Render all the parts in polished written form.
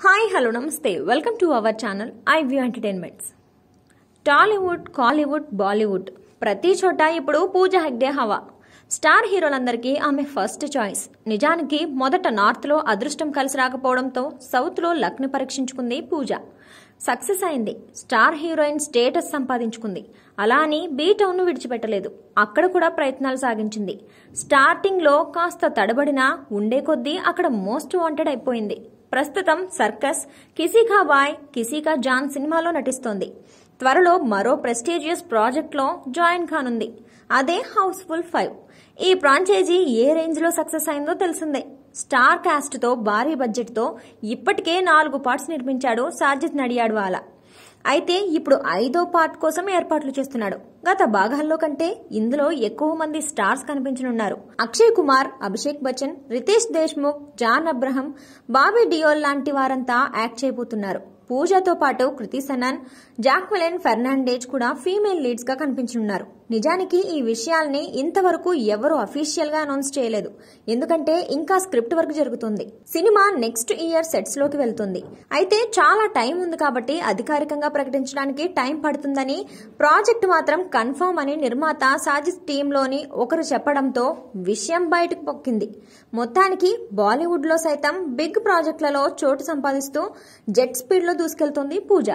Hi hello నమస్తే welcome to our channel iView entertainments. Tollywood, Kollywood, Bollywood ప్రతి చోట ఇప్పుడు పూజ హెగ్డే హవా. స్టార్ హీరోలందరికీ ఆమె ఫస్ట్ చాయిస్. నిజానికి మొదట నార్త్లో అదృష్టం కలిసి రాకపోవడంతో సౌత్లో లక్ని పరీక్షించుకుంది పూజ. సక్సెస్ అయింది. స్టార్ హీరోయిన్ స్టేటస్ సంపాదించుకుంది. అలా అని బీ టౌన్ను విడిచిపెట్టలేదు. అక్కడ కూడా ప్రయత్నాలు సాగించింది. స్టార్టింగ్లో కాస్త తడబడినా ఉండే కొద్దీ అక్కడ మోస్ట్ వాంటెడ్ అయిపోయింది. ప్రస్తుతం సర్కస్, కిసీకా బాయ్ కిసీకా జాన్ సినిమాలో నటిస్తోంది. త్వరలో మరో ప్రెస్టీజియస్ ప్రాజెక్ట్లో జాయిన్ కానుంది. అదే హౌస్ఫుల్ 5. ఈ ఫ్రాంచైజీ ఏ రేంజ్లో సక్సెస్ అయిందో తెలిసిందే. స్టార్ కాస్ట్తో భారీ బడ్జెట్తో ఇప్పటికే 4 పార్ట్స్ నిర్మించాడు సాజిద్ నడియాడ్వాలా. అయితే ఇప్పుడు 5వ పార్ట్ కోసం ఏర్పాట్లు చేస్తున్నాడు. గత భాగాల్లో కంటే ఇందులో ఎక్కువ మంది స్టార్స్ కనిపించనున్నారు. అక్షయ్ కుమార్, అభిషేక్ బచ్చన్, రితేష్ దేశ్ముఖ్, జాన్ అబ్రహం, బాబీ డియోల్ లాంటి వారంతా యాక్ట్ చేయబోతున్నారు. పూజతో పాటు కృతి సనన్, జాక్వెలిన్ ఫెర్నాండేజ్ కూడా ఫీమేల్ లీడ్స్ గా కనిపించనున్నారు. నిజానికి ఈ విషయాల్ని ఇంతవరకు ఎవరూ అఫీషియల్ గా అనౌన్స్ చేయలేదు. ఎందుకంటే ఇంకా స్క్రిప్ట్ వర్క్ జరుగుతుంది. సినిమా నెక్స్ట్ ఇయర్ సెట్స్ లోకి వెళ్తుంది. అయితే చాలా టైం ఉంది కాబట్టి అధికారికంగా ప్రకటించడానికి టైం పడుతుందని, ప్రాజెక్ట్ మాత్రం కన్ఫర్మ్ అని నిర్మాత సాజిద్ టీంలోని ఒకరు చెప్పడంతో విషయం బయటకు పొక్కింది. మొత్తానికి బాలీవుడ్ లో సైతం బిగ్ ప్రాజెక్టులలో చోటు సంపాదిస్తూ జెట్ స్పీడ్ లో దూసుకెళ్తోంది పూజ.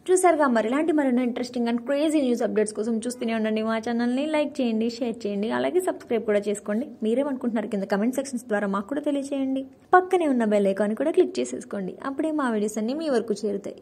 చూసారుగా, మరి ఇలాంటి మరెన్నో interesting and crazy news updates కోసం చూస్తూనే ఉండండి మా ఛానల్ని. లైక్ చేయండి, షేర్ చేయండి, అలాగే సబ్స్క్రైబ్ కూడా చేసుకోండి. మీరేమనుకుంటున్నారు కింద కమెంట్ సెక్షన్స్ ద్వారా మాకు కూడా తెలియజేయండి. పక్కనే ఉన్న బెల్ ఐకాన్ కూడా క్లిక్ చేసేసుకోండి. అప్పుడే మా వీడియోస్ అన్ని మీ వరకు చేరుతాయి.